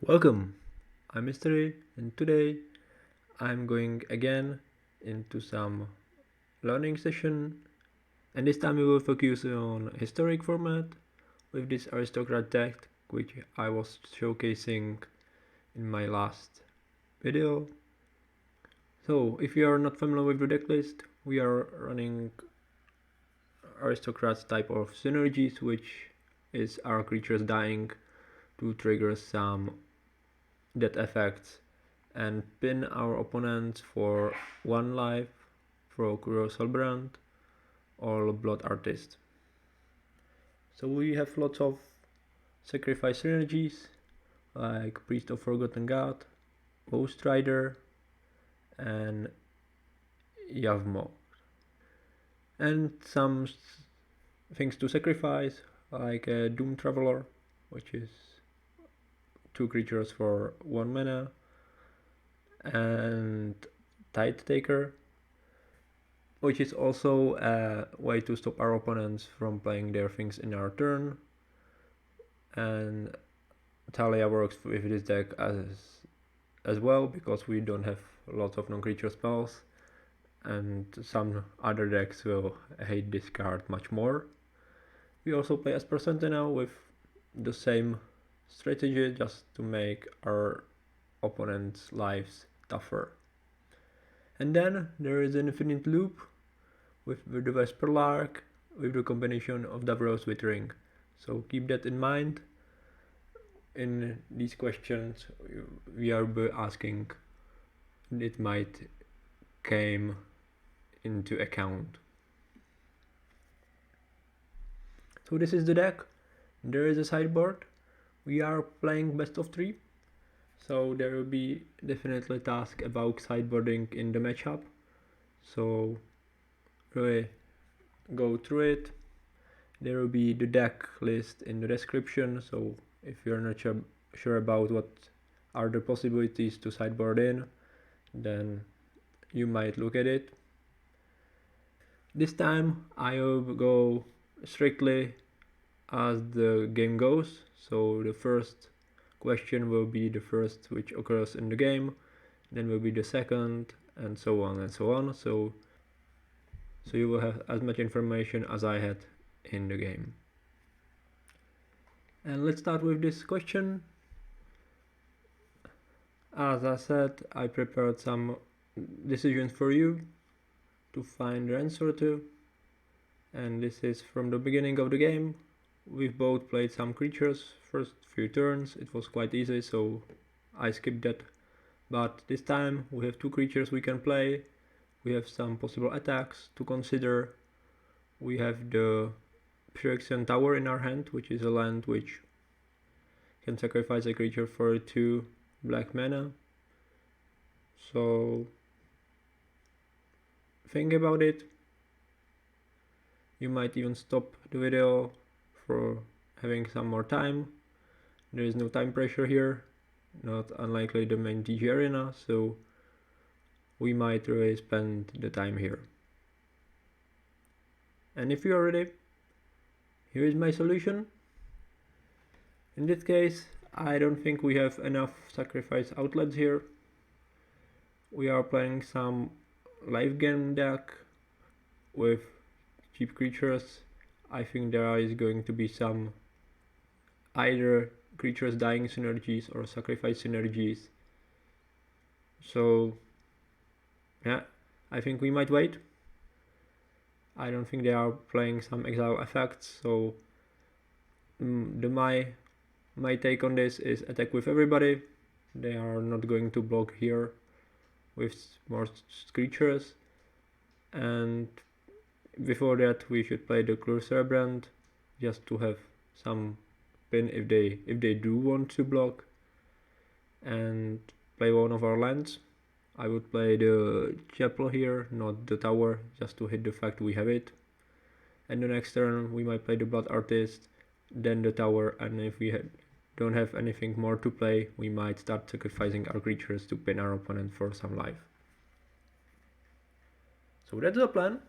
Welcome, I'm Mystery, and today I'm going again into some learning session, and this time we will focus on historic format with this Aristocrat deck which I was showcasing in my last video. So if you are not familiar with the deck list, we are running Aristocrats type of synergies, which is our creatures dying to trigger some death effects and pin our opponents for 1 life for Cruel Celebrant or Blood Artist. So we have lots of sacrifice synergies like Priest of Forgotten God, Woe Strider, and Yawgmoth. And some things to sacrifice like a Doom Traveler, which is 2 creatures for 1 mana, and Tithe Taker, which is also a way to stop our opponents from playing their things in our turn. And Thalia works with this deck as well, because we don't have lots of non-creature spells, and some other decks will hate this card much more. We also play Esper Sentinel with the same strategy, just to make our opponent's lives tougher. And then there is an infinite loop with the Vesperlark with the combination of Davriel's Withering. So keep that in mind. In these questions we are asking, it might came into account. So this is the deck. There is a sideboard. We are playing best of 3, so there will be definitely task about sideboarding in the matchup. So really go through it. There will be the deck list in the description, so if you're not sure about what are the possibilities to sideboard in, then you might look at it. This time I will go strictly as the game goes, so the first question will be the first which occurs in the game, then will be the second, and so on and so on. So you will have as much information as I had in the game. And let's start with this question. As I said, I prepared some decisions for you to find the answer to, and this is from the beginning of the game. We've both played some creatures. First few turns it was quite easy, so I skipped that. But this time we have 2 creatures we can play. We have some possible attacks to consider. We have the Phyrexian Tower in our hand, which is a land which can sacrifice a creature for 2 black mana. So think about it. You might even stop the video for having some more time. There is no time pressure here, not unlikely the main TG arena, so we might really spend the time here. And if you are ready, here is my solution. In this case, I don't think we have enough sacrifice outlets here. We are playing some live game deck with cheap creatures. I think there is going to be some either creatures dying synergies or sacrifice synergies. So yeah, I think we might wait. I don't think they are playing some exile effects, so my take on this is attack with everybody. They are not going to block here with more creatures, and before that we should play the Cruel Celebrant just to have some pin if they do want to block, and play one of our lands. I would play the chapel here, not the tower, just to hit the fact we have it. And the next turn we might play the Blood Artist, then the tower, and if we don't have anything more to play, we might start sacrificing our creatures to pin our opponent for some life. So that's the plan.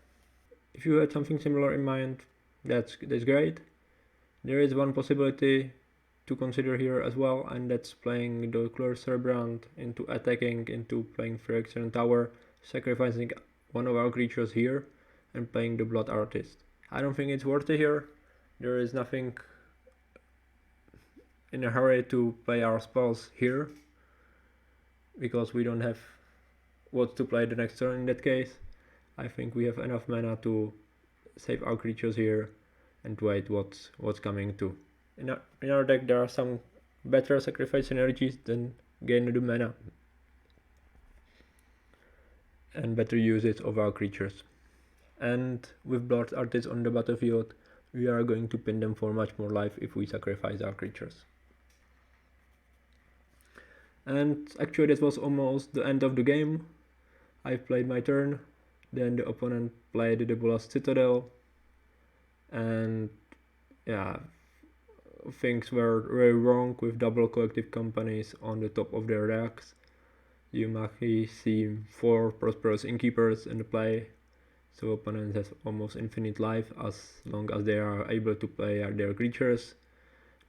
If you had something similar in mind, that's great. There is one possibility to consider here as well, and that's playing the Cruel Celebrant into attacking, into playing Phyrexian Tower, sacrificing one of our creatures here, and playing the Blood Artist. I don't think it's worth it here. There is nothing in a hurry to play our spells here, because we don't have what to play the next turn in that case. I think we have enough mana to save our creatures here and wait what's coming too. In our deck there are some better sacrifice synergies than gain the mana and better usage of our creatures. And with Blood Artists on the battlefield, we are going to pin them for much more life if we sacrifice our creatures. And actually that was almost the end of the game. I played my turn, then the opponent played the Godless Citadel, and yeah, things were very wrong with double collective companies on the top of their decks. You might see 4 Prosperous Innkeepers in the play, so opponent has almost infinite life as long as they are able to play their creatures.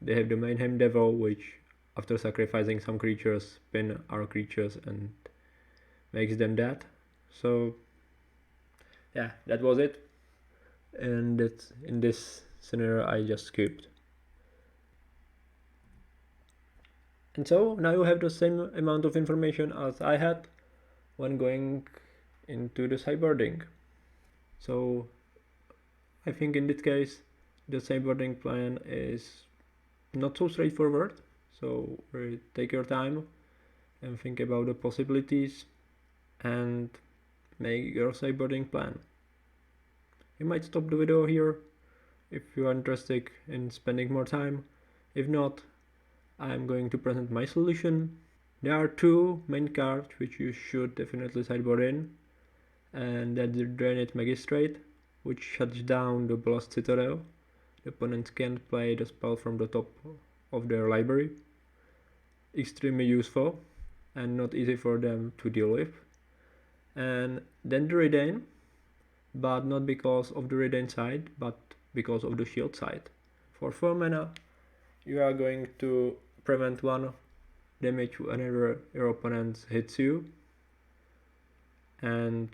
They have the Mayhem Devil, which after sacrificing some creatures pin our creatures and makes them dead. So yeah, that was it, and that's in this scenario I just skipped. And so now you have the same amount of information as I had when going into the sideboarding. So I think in this case the sideboarding plan is not so straightforward, so take your time and think about the possibilities and make your sideboarding plan. You might stop the video here if you are interested in spending more time. If not, I am going to present my solution. There are 2 main cards which you should definitely sideboard in, and that's the Drannith Magistrate, which shuts down the Godless Citadel. The opponents can't play the spell from the top of their library. Extremely useful and not easy for them to deal with. And then the Reidane, but not because of the Reidane side, but because of the shield side. For 4 mana, you are going to prevent 1 damage whenever your opponent hits you. And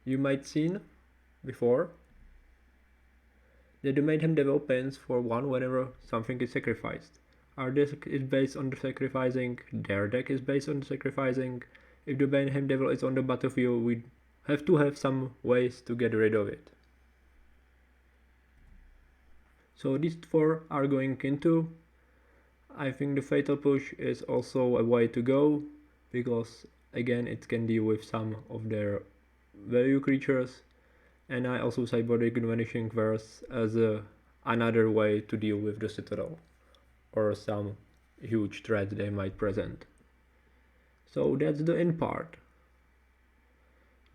you might seen before that the Mayhem Devil pins for 1 whenever something is sacrificed. Our deck is based on the sacrificing, their deck is based on the sacrificing. If the Mayhem Devil is on the battlefield, we have to have some ways to get rid of it. So these 4 are going into. I think the Fatal Push is also a way to go, because again it can deal with some of their value creatures, and I also sideboarded Vanishing Verse as another way to deal with the Citadel or some huge threat they might present. So that's the in part.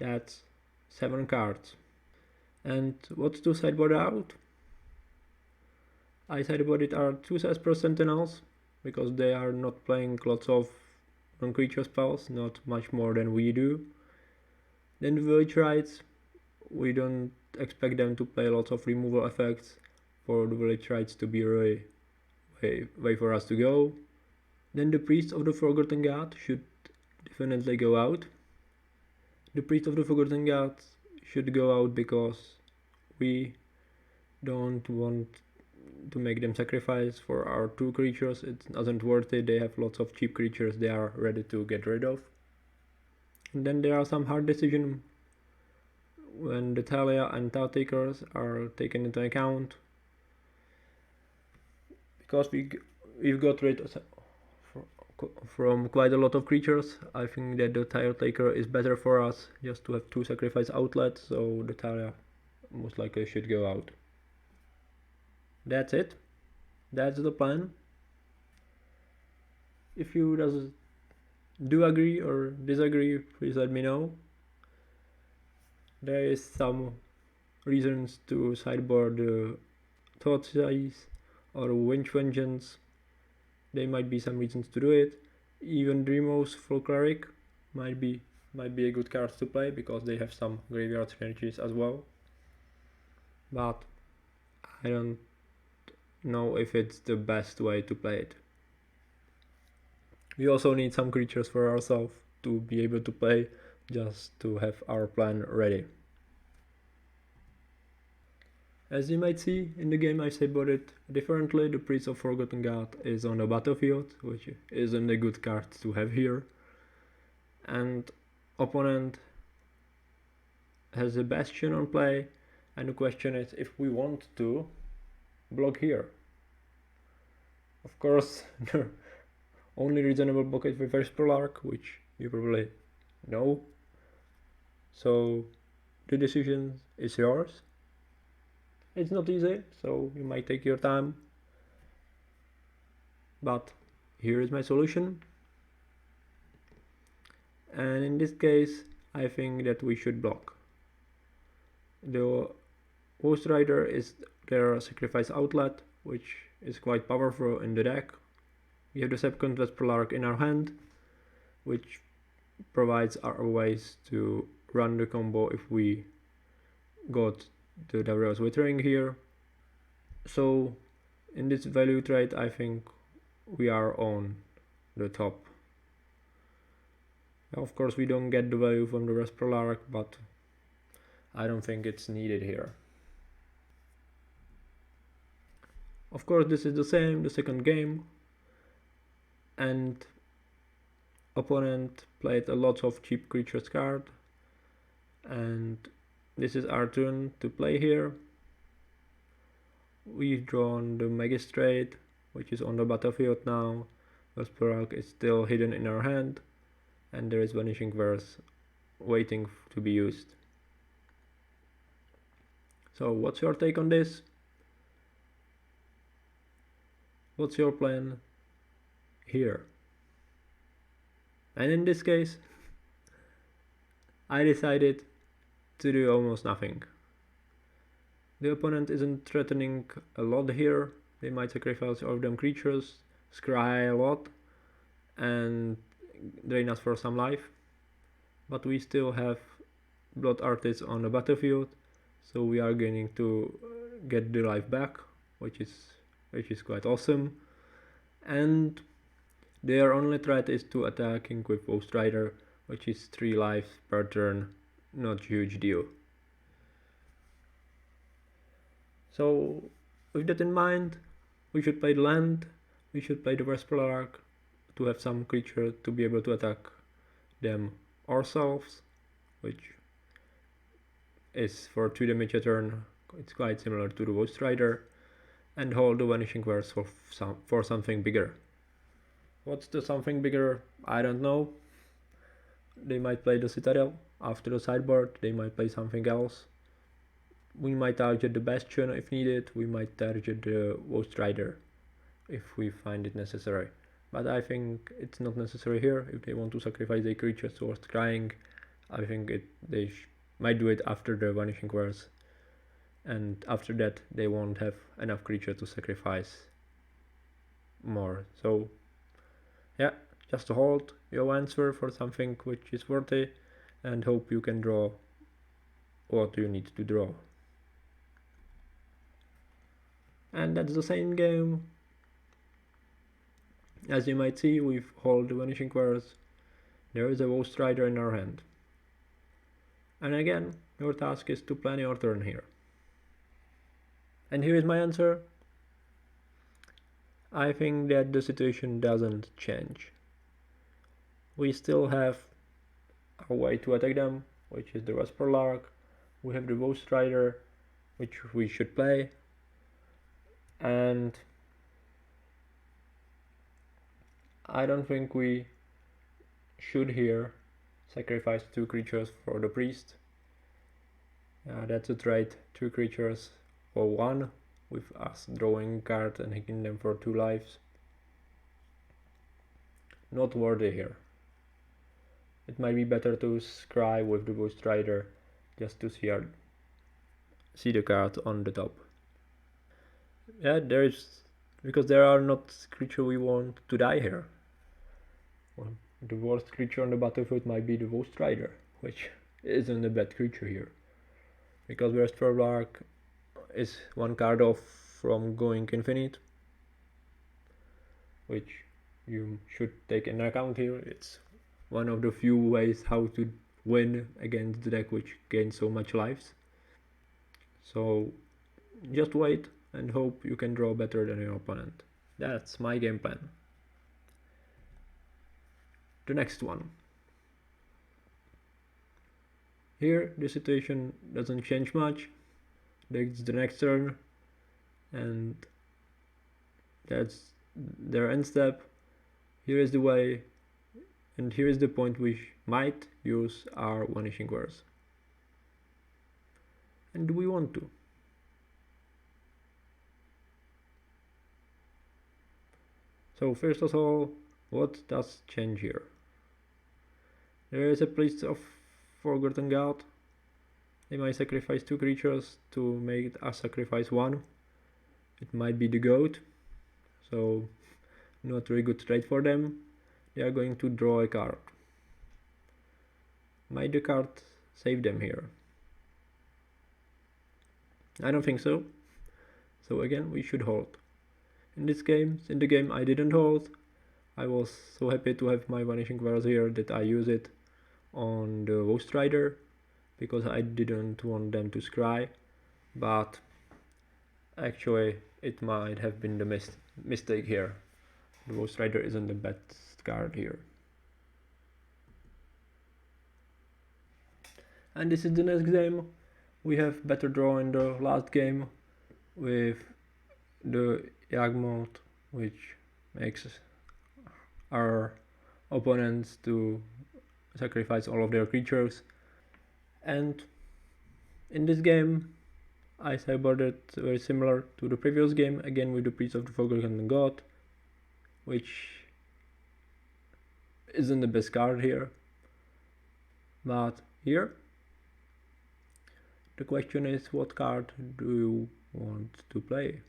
That's 7 cards. And what to sideboard out? I sideboarded our 2 Esper Sentinels, because they are not playing lots of non-creature spells, not much more than we do. Then the Village Rites, we don't expect them to play lots of removal effects for the Village Rites to be really way for us to go. Then the Priest of the Forgotten God should definitely go out. The Priest of the Forgotten God should go out because we don't want to make them sacrifice for our 2 creatures. It doesn't worth it. They have lots of cheap creatures they are ready to get rid of. And then there are some hard decisions when the Thalia and Tithe Takers are taken into account, because we've got rid from quite a lot of creatures. I think that the Tithe Taker is better for us, just to have 2 sacrifice outlets, so the Thalia most likely should go out. That's it. That's the plan. If you do agree or disagree, please let me know. There is some reasons to sideboard Thoughtseize or Winch Vengeance. There might be some reasons to do it. Even Remorseful Cleric might be a good card to play, because they have some graveyard synergies as well. But I don't know if it's the best way to play it. We also need some creatures for ourselves to be able to play, just to have our plan ready. As you might see, in the game I sideboarded differently. The Priest of Forgotten God is on the battlefield, which isn't a good card to have here. And opponent has a Bastion on play, and the question is if we want to block here. Of course, the only reasonable block is with Vesperlark, which you probably know. So the decision is yours. It's not easy, so you might take your time. But here is my solution. And in this case, I think that we should block. The Woe Strider is their sacrifice outlet, which is quite powerful in the deck. We have the second Vesperlark in our hand, which provides our ways to run the combo if we got the Davriel's Withering here. So in this value trade, I think we are on the top. Of course, we don't get the value from the Vesperlark, but I don't think it's needed here. Of course, this is the same, the second game, and opponent played a lot of cheap creatures card, and this is our turn to play here. We've drawn the Magistrate, which is on the battlefield now. Vesperlark is still hidden in our hand, and there is Vanishing Verse waiting to be used. So what's your take on this? What's your plan here? And in this case, I decided to do almost nothing. The opponent isn't threatening a lot here. They might sacrifice all of them creatures, scry a lot, and drain us for some life. But we still have Blood Artists on the battlefield, so we are going to get the life back, which is quite awesome. And their only threat is to attacking with Woe Strider, which is 3 lives per turn, not huge deal. So with that in mind, we should play the land, we should play the Vesperlark to have some creature to be able to attack them ourselves, which is for 2 damage a turn. It's quite similar to the Woe Strider, and hold the Vanishing Verse for something bigger. What's the something bigger? I don't know. They might play the Citadel after the sideboard, they might play something else. We might target the Bastion if needed, we might target the Woe Strider if we find it necessary. But I think it's not necessary here. If they want to sacrifice their creatures towards scrying, I think they might do it after the Vanishing Verse. And after that they won't have enough creature to sacrifice more. So yeah, just hold your answer for something which is worthy and hope you can draw what you need to draw. And that's the same game. As you might see, we've hold the Vanishing Verse. There is a Woe Strider in our hand. And again, your task is to plan your turn here. And here is my answer. I think that the situation doesn't change. We still have a way to attack them, which is the Vesperlark. We have the Woe Strider, which we should play. And I don't think we should here sacrifice 2 creatures for the Priest. That's a trade, 2 creatures for 1, with us drawing card and hitting them for 2 lives. Not worthy here. It might be better to scry with the Woe Strider just to see the card on the top. Yeah, because there are not creatures we want to die here. Well, the worst creature on the battlefield might be the Woe Strider, which isn't a bad creature here. Because Vesperlark is 1 card off from going infinite, which you should take into account here. It's one of the few ways how to win against the deck which gains so much lives. So just wait and hope you can draw better than your opponent. That's my game plan. The next one. Here the situation doesn't change much. It's the next turn and that's their end step. Here is the way, and here is the point we might use our Vanishing Verse. And do we want to? So first of all, what does change here? There is a Priest of Forgotten God. They might sacrifice 2 creatures to make us sacrifice 1. It might be the goat, so not very good trade for them. They are going to draw a card. Might the card save them here? I don't think so. So again, we should hold. In the game I didn't hold. I was so happy to have my Vanishing Verse here that I use it on the Woe Strider because I didn't want them to scry, but actually it might have been the mistake here. The Woe Strider isn't the best card here. And this is the next game. We have better draw in the last game with the Yawgmoth, which makes our opponents to sacrifice all of their creatures. And in this game I sideboarded very similar to the previous game, again with the Priest of the Forgotten God, which isn't the best card here. But here the question is, what card do you want to play?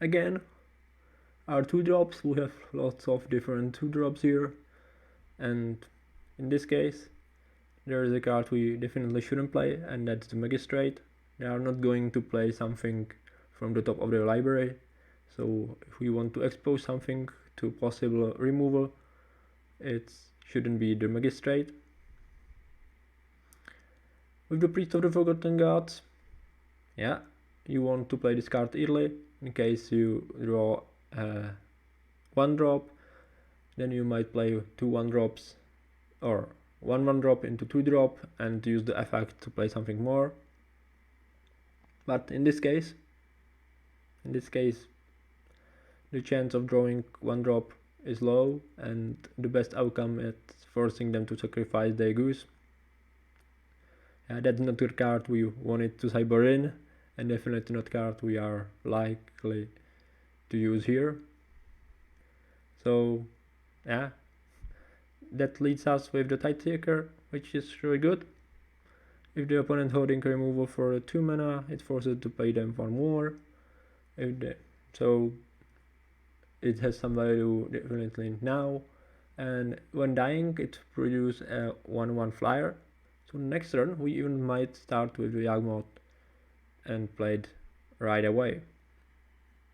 Again, our 2-drops, we have lots of different 2-drops here, and in this case there is a card we definitely shouldn't play, and that's the Magistrate. They are not going to play something from the top of their library, so if we want to expose something to possible removal, it shouldn't be the Magistrate. With the Priest of the Forgotten Gods, yeah, you want to play this card early in case you draw a 1-drop. Then you might play 2 1-drops or 1 1-drop into 2-drop and use the effect to play something more. But in this case, the chance of drawing 1-drop is low, and the best outcome is forcing them to sacrifice their goose. That's not the card we wanted to sideboard in, and definitely not card we are likely to use here. So yeah, that leads us with the Tithe Taker, which is really good. If the opponent holding removal for 2 mana, it forces to pay them 1 more. So it has some value definitely now, and when dying it produces a 1/1 flyer. So next turn we even might start with the Yawgmoth and play it right away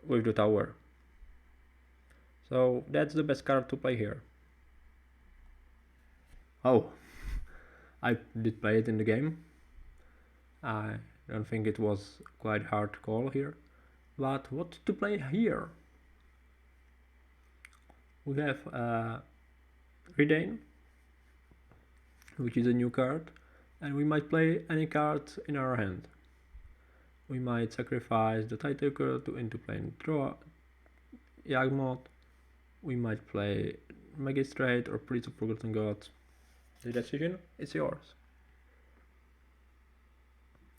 with the tower. So that's the best card to play here. Oh, I did play it in the game. I don't think it was quite hard call here. But what to play here? We have Reidane, which is a new card, and we might play any card in our hand. We might sacrifice the Tithe Taker into playing draw Yawgmoth. We might play Magistrate or Priest of Forgotten Gods. The decision is yours.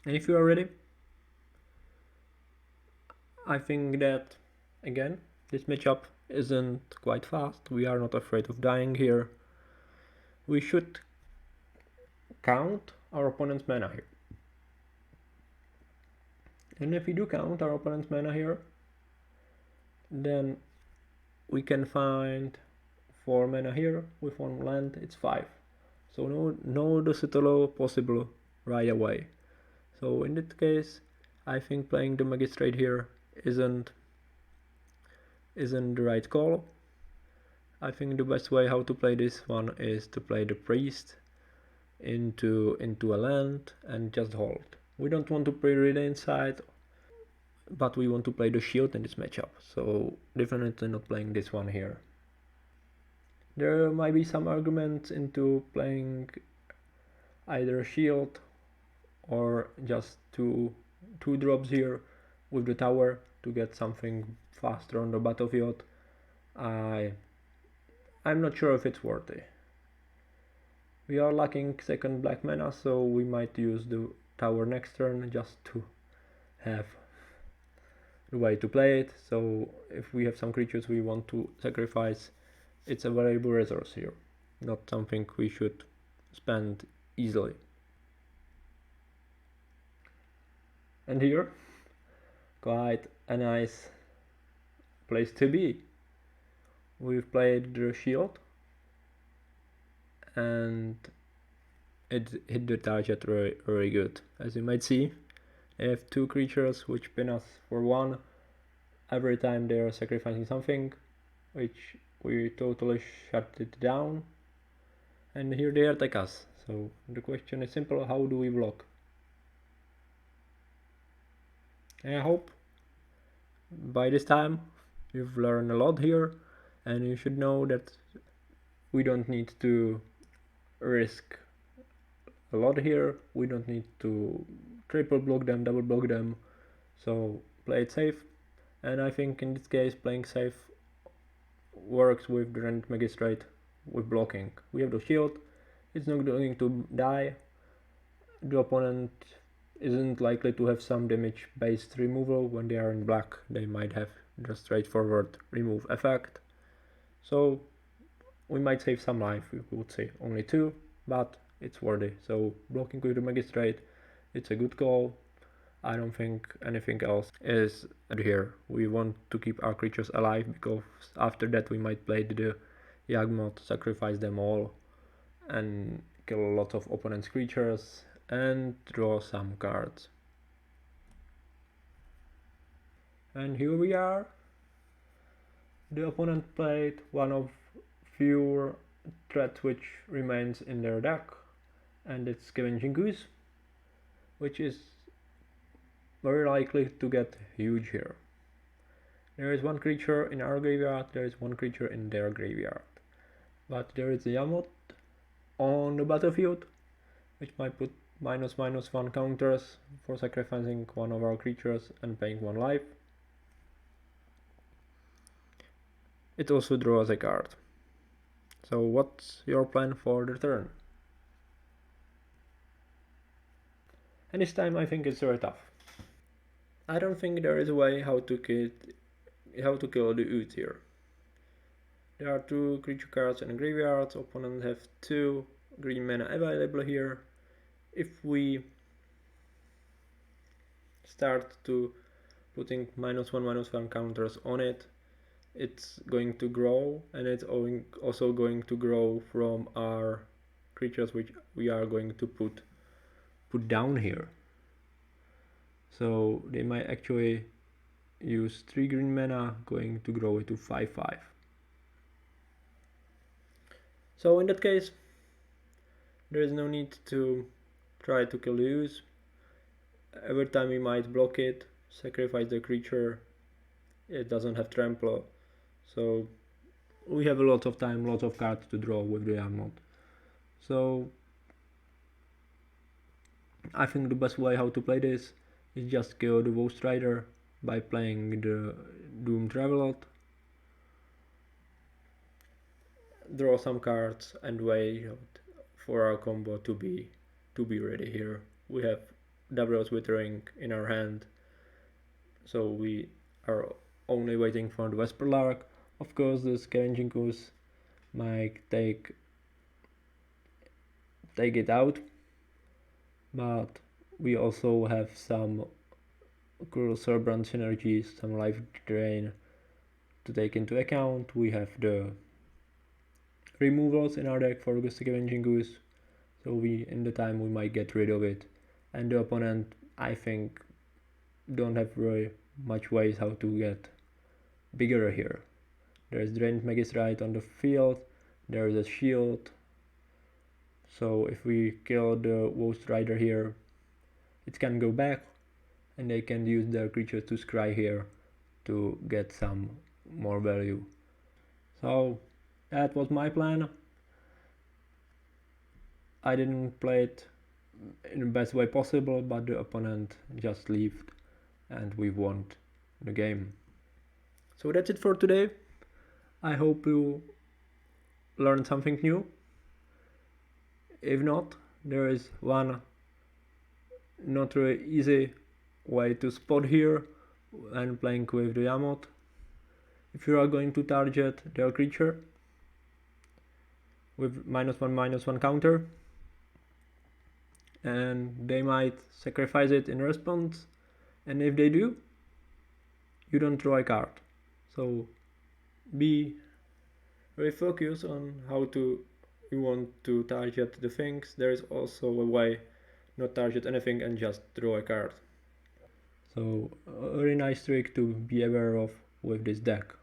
And if you are ready, I think that again this matchup isn't quite fast. We are not afraid of dying here. We should count our opponent's mana here. And if we do count our opponent's mana here, then we can find 4 mana here with 1 land, it's 5. So no Citadel possible right away. So in that case, I think playing the Magistrate here isn't the right call. I think the best way how to play this one is to play the Priest into a land and just hold. We don't want to play Reidane side, but we want to play the shield in this matchup, so definitely not playing this one here. There might be some arguments into playing either a shield or just two drops here with the tower to get something faster on the battlefield. I'm not sure if it's worthy. We are lacking second black mana, so we might use the tower next turn just to have the way to play it. So if we have some creatures we want to sacrifice, it's a valuable resource here, not something we should spend easily. And here, quite a nice place to be. We've played the shield and it hit the target very, very good. As you might see, they have two creatures which pin us for one every time they are sacrificing something, which we totally shut it down, and here they attack us. So the question is simple: how do we block? And I hope by this time you've learned a lot here, and you should know that we don't need to risk a lot here. We don't need to triple block them, double block them, so play it safe. And I think in this case playing safe works with Drannith Magistrate with blocking. We have the shield, it's not going to die, the opponent isn't likely to have some damage based removal. When they are in black they might have just straightforward remove effect, so we might save some life. We would say only 2, but it's worthy. So blocking with the Magistrate, it's a good call. I don't think anything else is here. We want to keep our creatures alive, because after that we might play the Yawgmoth, sacrifice them all and kill a lot of opponent's creatures and draw some cards. And here we are. The opponent played one of few threats which remains in their deck, and it's Scavenging Goose, which is very likely to get huge here. There is one creature in our graveyard, there is one creature in their graveyard, but there is a Yawgmoth on the battlefield, which might put -1 counters for sacrificing one of our creatures and paying 1 life. It also draws a card. So what's your plan for the turn? And this time I think it's very tough. I don't think there is a way how to kill the Oot here. There are 2 creature cards in the graveyard, opponent have 2 green mana available here. If we start to putting -1/-1 counters on it, it's going to grow, and it's also going to grow from our creatures which we are going to put down here. So they might actually use 3 green mana, going to grow it to 5/5. So in that case, there is no need to try to kill the use. Every time we might block it, sacrifice the creature, it doesn't have trample, so we have a lot of time, lot of cards to draw with the Yawgmoth. So I think the best way how to play this is just kill the Woe Strider by playing the Doom Traveler, draw some cards and wait for our combo to be ready here. We have Davriel's Withering in our hand, so we are only waiting for the Vesperlark. Of course the Scavenging Goose might take it out, but we also have some Cruel Celebrant synergies, some life drain to take into account. We have the removals in our deck for the Scavenging Goose, so in the time we might get rid of it, and the opponent, I think, don't have very much ways how to get bigger here. There's Drannith Magistrate on the field, there's a shield, so if we kill the Woe Strider here, it can go back and they can use their creatures to scry here to get some more value. So that was my plan. I didn't play it in the best way possible, but the opponent just left and we won the game. So that's it for today. I hope you learned something new. If not, there is one not really easy way to spot here when playing with the Yawgmoth. If you are going to target their creature with -1/-1 counter, and they might sacrifice it in response, and if they do, you don't draw a card. So be very focused on how you want to target the things. There is also a way not target anything and just draw a card. So a very nice trick to be aware of with this deck.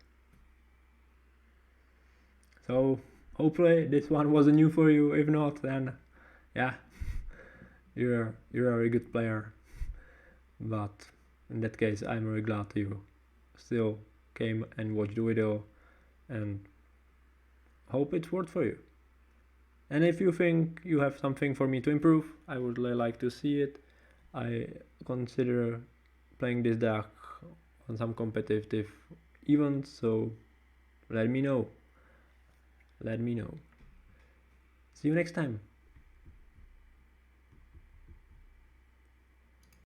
So hopefully this one wasn't new for you. If not, then yeah, you're a very good player. But in that case, I'm very glad you still came and watched the video, and hope it worked for you. And if you think you have something for me to improve, I would really like to see it. I consider playing this deck on some competitive events, so let me know. See you next time.